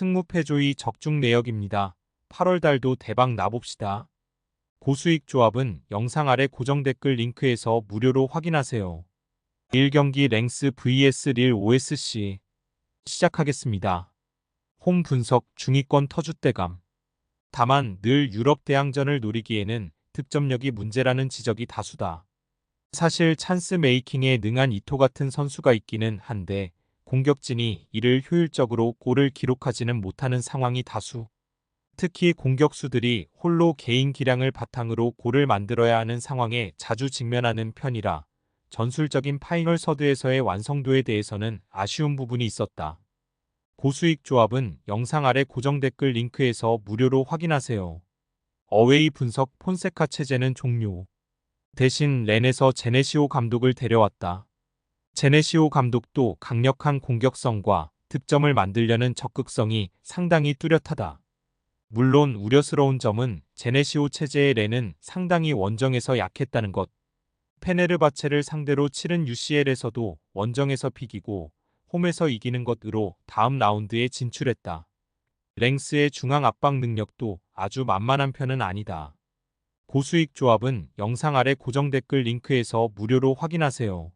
승무패조의 적중 내역입니다. 8월 달도 대박 나봅시다. 고수익 조합은 영상 아래 고정 댓글 링크에서 무료로 확인하세요. 1경기 랭스 vs 릴 OSC 시작하겠습니다. 홈 분석 중위권 터줏대감. 다만 늘 유럽 대항전을 노리기에는 득점력이 문제라는 지적이 다수다. 사실 찬스 메이킹에 능한 이토 같은 선수가 있기는 한데 공격진이 이를 효율적으로 골을 기록하지는 못하는 상황이 다수. 특히 공격수들이 홀로 개인 기량을 바탕으로 골을 만들어야 하는 상황에 자주 직면하는 편이라 전술적인 파이널 서드에서의 완성도에 대해서는 아쉬운 부분이 있었다. 고수익 조합은 영상 아래 고정 댓글 링크에서 무료로 확인하세요. 어웨이 분석 폰세카 체제는 종료. 대신 렌에서 제네시오 감독을 데려왔다. 제네시오 감독도 강력한 공격성과 득점을 만들려는 적극성이 상당히 뚜렷하다. 물론 우려스러운 점은 제네시오 체제의 렌은 상당히 원정에서 약했다는 것. 페네르바체를 상대로 치른 UCL에서도 원정에서 비기고 홈에서 이기는 것으로 다음 라운드에 진출했다. 랭스의 중앙 압박 능력도 아주 만만한 편은 아니다. 고수익 조합은 영상 아래 고정 댓글 링크에서 무료로 확인하세요.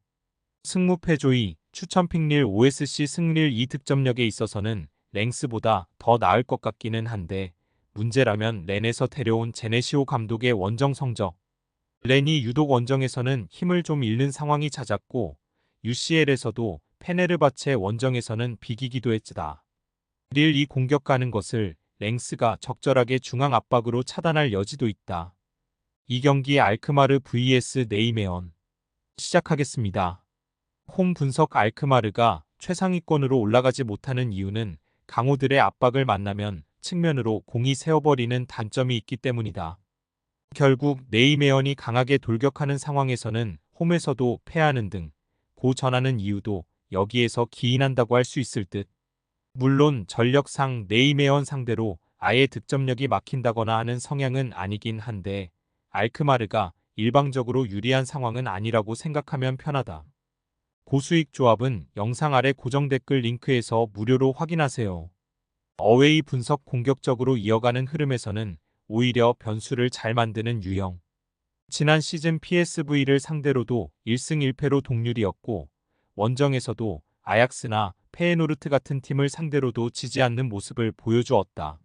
승무패조이 추천픽 릴 OSC 승릴 2득점력에 있어서는 랭스보다 더 나을 것 같기는 한데 문제라면 렌에서 데려온 제네시오 감독의 원정 성적. 렌이 유독 원정에서는 힘을 좀 잃는 상황이 잦았고 UCL에서도 페네르바체 원정에서는 비기기도 했다. 릴 이 공격 가는 것을 랭스가 적절하게 중앙 압박으로 차단할 여지도 있다. 이 경기 알크마르 vs 네이메언 시작하겠습니다. 홈 분석 알크마르가 최상위권으로 올라가지 못하는 이유는 강호들의 압박을 만나면 측면으로 공이 새어버리는 단점이 있기 때문이다. 결국 네이메언이 강하게 돌격하는 상황에서는 홈에서도 패하는 등 고전하는 이유도 여기에서 기인한다고 할 수 있을 듯. 물론 전력상 네이메언 상대로 아예 득점력이 막힌다거나 하는 성향은 아니긴 한데 알크마르가 일방적으로 유리한 상황은 아니라고 생각하면 편하다. 고수익 조합은 영상 아래 고정 댓글 링크에서 무료로 확인하세요. 어웨이 분석 공격적으로 이어가는 흐름에서는 오히려 변수를 잘 만드는 유형. 지난 시즌 PSV를 상대로도 1승 1패로 동률이었고 원정에서도 아약스나 페에노르트 같은 팀을 상대로도 지지 않는 모습을 보여주었다.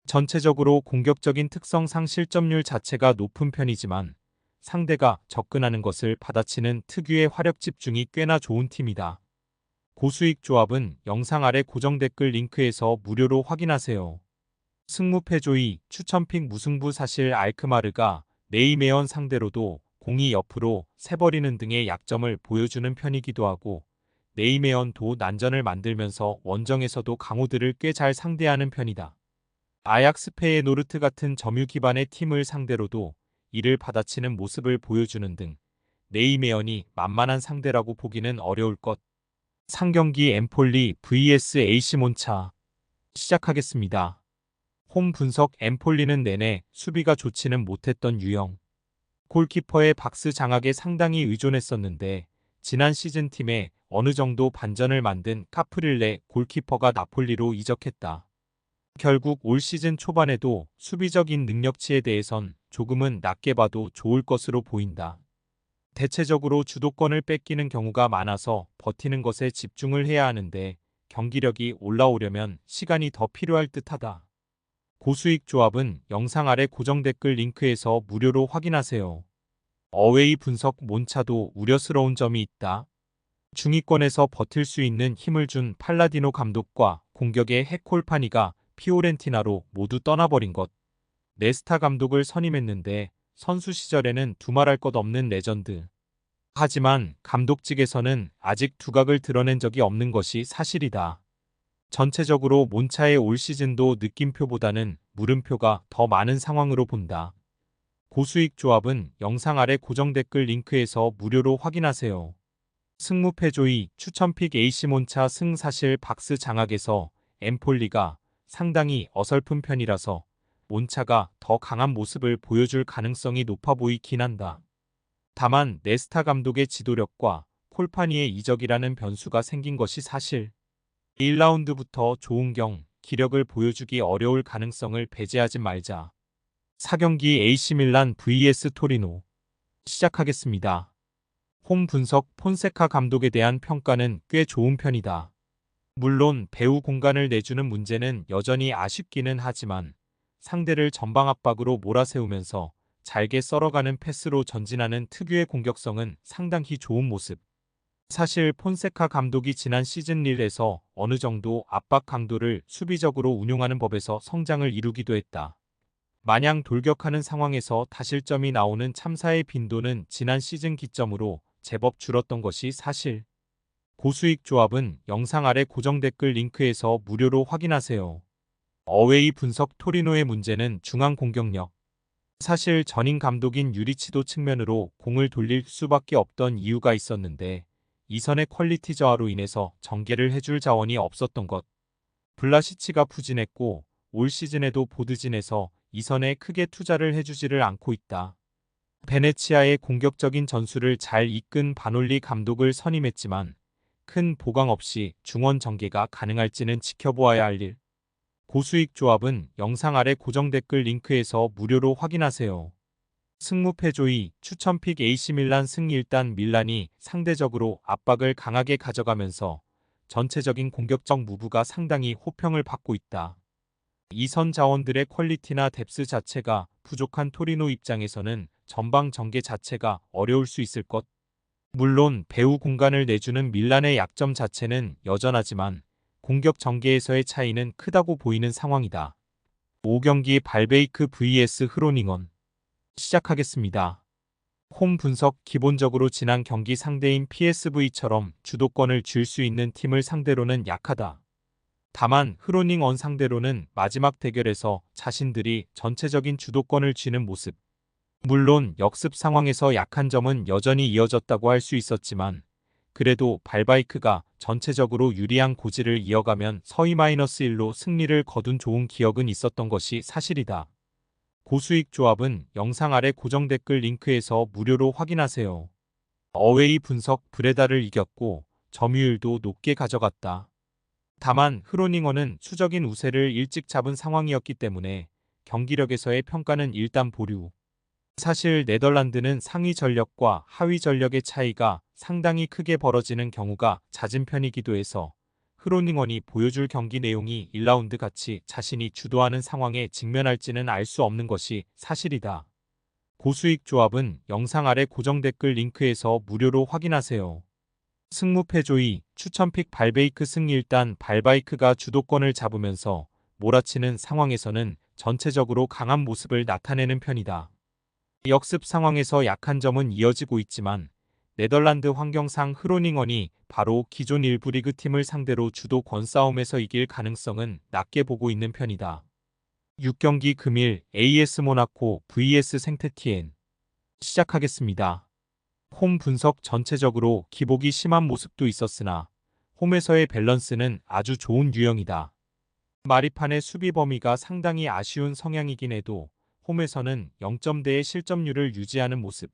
전체적으로 공격적인 특성상 실점률 자체가 높은 편이지만 상대가 접근하는 것을 받아치는 특유의 화력 집중이 꽤나 좋은 팀이다. 고수익 조합은 영상 아래 고정 댓글 링크에서 무료로 확인하세요. 승무패조이 추천픽 무승부. 사실 알크마르가 네이메언 상대로도 공이 옆으로 새버리는 등의 약점을 보여주는 편이기도 하고 네이메언도 난전을 만들면서 원정에서도 강호들을 꽤 잘 상대하는 편이다. 아약스 페에노르트 같은 점유 기반의 팀을 상대로도 이를 받아치는 모습을 보여주는 등 네이메언이 만만한 상대라고 보기는 어려울 것. 상경기 엠폴리 vs AC 몬차 시작하겠습니다. 홈 분석 엠폴리는 내내 수비가 좋지는 못했던 유형. 골키퍼의 박스 장악에 상당히 의존했었는데 지난 시즌 팀에 어느 정도 반전을 만든 카프릴레 골키퍼가 나폴리로 이적했다. 결국 올 시즌 초반에도 수비적인 능력치에 대해선 조금은 낮게 봐도 좋을 것으로 보인다. 대체적으로 주도권을 뺏기는 경우가 많아서 버티는 것에 집중을 해야 하는데 경기력이 올라오려면 시간이 더 필요할 듯하다. 고수익 조합은 영상 아래 고정 댓글 링크에서 무료로 확인하세요. 어웨이 분석 몬차도 우려스러운 점이 있다. 중위권에서 버틸 수 있는 힘을 준 팔라디노 감독과 공격의 해콜파니가 피오렌티나로 모두 떠나버린 것. 네스타 감독을 선임했는데 선수 시절에는 두말할 것 없는 레전드. 하지만 감독직에서는 아직 두각을 드러낸 적이 없는 것이 사실이다. 전체적으로 몬차의 올 시즌도 느낌표보다는 물음표가 더 많은 상황으로 본다. 고수익 조합은 영상 아래 고정 댓글 링크에서 무료로 확인하세요. 승무패조이 추천픽 AC 몬차 승. 사실 박스 장악에서 엠폴리가 상당히 어설픈 편이라서 몬차가 더 강한 모습을 보여줄 가능성이 높아 보이긴 한다. 다만 네스타 감독의 지도력과 콜파니의 이적이라는 변수가 생긴 것이 사실. 1라운드부터 조은경, 기력을 보여주기 어려울 가능성을 배제하지 말자. 4경기 AC 밀란 vs 토리노 시작하겠습니다. 홈 분석 폰세카 감독에 대한 평가는 꽤 좋은 편이다. 물론 배후 공간을 내주는 문제는 여전히 아쉽기는 하지만 상대를 전방 압박으로 몰아세우면서 잘게 썰어가는 패스로 전진하는 특유의 공격성은 상당히 좋은 모습. 사실 폰세카 감독이 지난 시즌 릴에서 어느 정도 압박 강도를 수비적으로 운용하는 법에서 성장을 이루기도 했다. 마냥 돌격하는 상황에서 다실점이 나오는 참사의 빈도는 지난 시즌 기점으로 제법 줄었던 것이 사실. 고수익 조합은 영상 아래 고정 댓글 링크에서 무료로 확인하세요. 어웨이 분석 토리노의 문제는 중앙 공격력. 사실 전임 감독인 유리치도 측면으로 공을 돌릴 수밖에 없던 이유가 있었는데 이선의 퀄리티 저하로 인해서 전개를 해줄 자원이 없었던 것. 블라시치가 부진했고 올 시즌에도 보드진에서 이선에 크게 투자를 해주지를 않고 있다. 베네치아의 공격적인 전술을 잘 이끈 바놀리 감독을 선임했지만 큰 보강 없이 중원 전개가 가능할지는 지켜보아야 할 일. 고수익 조합은 영상 아래 고정 댓글 링크에서 무료로 확인하세요. 승무패조이 추천픽 AC밀란 승리. 일단 밀란이 상대적으로 압박을 강하게 가져가면서 전체적인 공격적 무브가 상당히 호평을 받고 있다. 이선 자원들의 퀄리티나 뎁스 자체가 부족한 토리노 입장에서는 전방 전개 자체가 어려울 수 있을 것. 물론 배후 공간을 내주는 밀란의 약점 자체는 여전하지만 공격 전개에서의 차이는 크다고 보이는 상황이다. 5경기 발베이크 vs 흐로닝언 시작하겠습니다. 홈 분석 기본적으로 지난 경기 상대인 PSV처럼 주도권을 쥘 수 있는 팀을 상대로는 약하다. 다만 흐로닝언 상대로는 마지막 대결에서 자신들이 전체적인 주도권을 쥐는 모습. 물론 역습 상황에서 약한 점은 여전히 이어졌다고 할 수 있었지만 그래도 발바이크가 전체적으로 유리한 고지를 이어가면 서히 -1로 승리를 거둔 좋은 기억은 있었던 것이 사실이다. 고수익 조합은 영상 아래 고정 댓글 링크에서 무료로 확인하세요. 어웨이 분석 브레다를 이겼고 점유율도 높게 가져갔다. 다만 흐로닝어는 수적인 우세를 일찍 잡은 상황이었기 때문에 경기력에서의 평가는 일단 보류. 사실 네덜란드는 상위 전력과 하위 전력의 차이가 상당히 크게 벌어지는 경우가 잦은 편이기도 해서 흐로닝언이 보여줄 경기 내용이 1라운드 같이 자신이 주도하는 상황에 직면할지는 알 수 없는 것이 사실이다. 고수익 조합은 영상 아래 고정 댓글 링크에서 무료로 확인하세요. 승무패조이 추천픽 발베이크 승리. 일단 발바이크가 주도권을 잡으면서 몰아치는 상황에서는 전체적으로 강한 모습을 나타내는 편이다. 역습 상황에서 약한 점은 이어지고 있지만 네덜란드 환경상 흐로닝언이 바로 기존 1부 리그 팀을 상대로 주도권 싸움에서 이길 가능성은 낮게 보고 있는 편이다. 6경기 금일 AS 모나코 vs 생테티엔 시작하겠습니다. 홈 분석 전체적으로 기복이 심한 모습도 있었으나 홈에서의 밸런스는 아주 좋은 유형이다. 마리판의 수비 범위가 상당히 아쉬운 성향이긴 해도 홈에서는 0점대의 실점률을 유지하는 모습.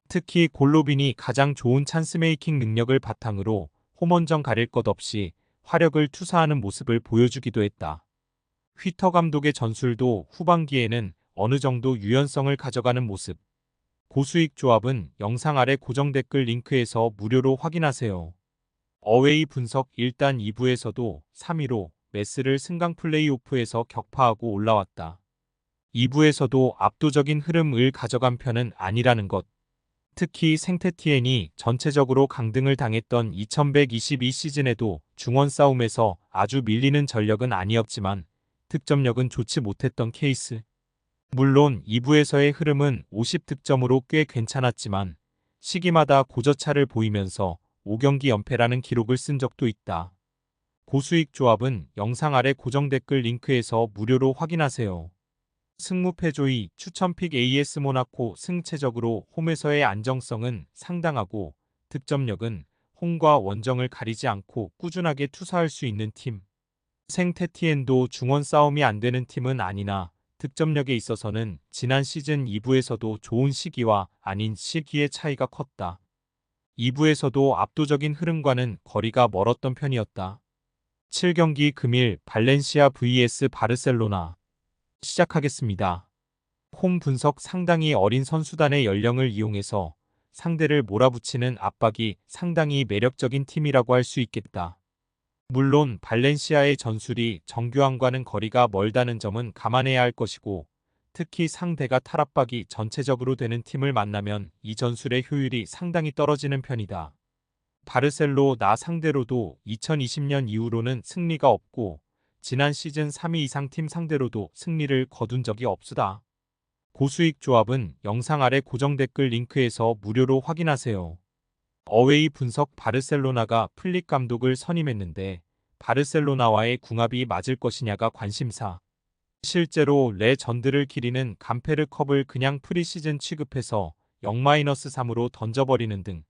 특히 골로빈이 가장 좋은 찬스메이킹 능력을 바탕으로 홈원정 가릴 것 없이 화력을 투사하는 모습을 보여주기도 했다. 휘터 감독의 전술도 후반기에는 어느 정도 유연성을 가져가는 모습. 고수익 조합은 영상 아래 고정 댓글 링크에서 무료로 확인하세요. 어웨이 분석 일단 2부에서도 3위로 메스를 승강 플레이오프에서 격파하고 올라왔다. 2부에서도 압도적인 흐름을 가져간 편은 아니라는 것. 특히 생테티엔이 전체적으로 강등을 당했던 2122 시즌에도 중원 싸움에서 아주 밀리는 전력은 아니었지만 득점력은 좋지 못했던 케이스. 물론 2부에서의 흐름은 50득점으로 꽤 괜찮았지만 시기마다 고저차를 보이면서 5경기 연패라는 기록을 쓴 적도 있다. 고수익 조합은 영상 아래 고정 댓글 링크에서 무료로 확인하세요. 승무패조이 추천픽 AS 모나코 승체적으로 홈에서의 안정성은 상당하고 득점력은 홈과 원정을 가리지 않고 꾸준하게 투사할 수 있는 팀. 생테티엔도 중원 싸움이 안 되는 팀은 아니나 득점력에 있어서는 지난 시즌 2부에서도 좋은 시기와 아닌 시기의 차이가 컸다. 2부에서도 압도적인 흐름과는 거리가 멀었던 편이었다. 7경기 금일 발렌시아 vs 바르셀로나 시작하겠습니다. 홈 분석 상당히 어린 선수단의 연령을 이용해서 상대를 몰아붙이는 압박이 상당히 매력적인 팀이라고 할 수 있겠다. 물론 발렌시아의 전술이 정교함과는 거리가 멀다는 점은 감안해야 할 것이고 특히 상대가 탈압박이 전체적으로 되는 팀을 만나면 이 전술의 효율이 상당히 떨어지는 편이다. 바르셀로나 상대로도 2020년 이후로는 승리가 없고 지난 시즌 3위 이상 팀 상대로도 승리를 거둔 적이 없으다. 고수익 조합은 영상 아래 고정 댓글 링크에서 무료로 확인하세요. 어웨이 분석 바르셀로나가 플릭 감독을 선임했는데 바르셀로나와의 궁합이 맞을 것이냐가 관심사. 실제로 레전드를 기리는 감페르컵을 그냥 프리시즌 취급해서 0-3으로 던져버리는 등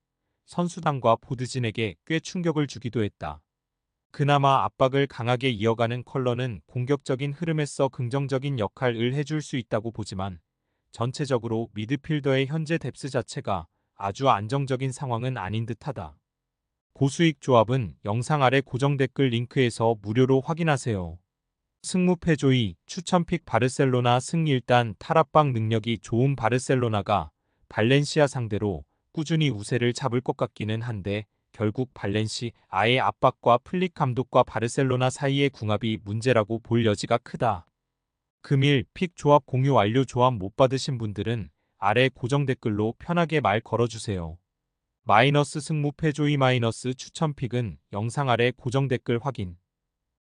선수단과 보드진에게 꽤 충격을 주기도 했다. 그나마 압박을 강하게 이어가는 컬러는 공격적인 흐름에서 긍정적인 역할을 해줄 수 있다고 보지만 전체적으로 미드필더의 현재 뎁스 자체가 아주 안정적인 상황은 아닌 듯하다. 고수익 조합은 영상 아래 고정 댓글 링크에서 무료로 확인하세요. 승무패조이 추천픽 바르셀로나 승리. 일단 탈압박 능력이 좋은 바르셀로나가 발렌시아 상대로 꾸준히 우세를 잡을 것 같기는 한데 결국 발렌시아의 압박과 플릭 감독과 바르셀로나 사이의 궁합이 문제라고 볼 여지가 크다. 금일 픽 조합 공유 완료. 조합 못 받으신 분들은 아래 고정 댓글로 편하게 말 걸어주세요. 마이너스 승무패조이 마이너스 추천픽은 영상 아래 고정 댓글 확인.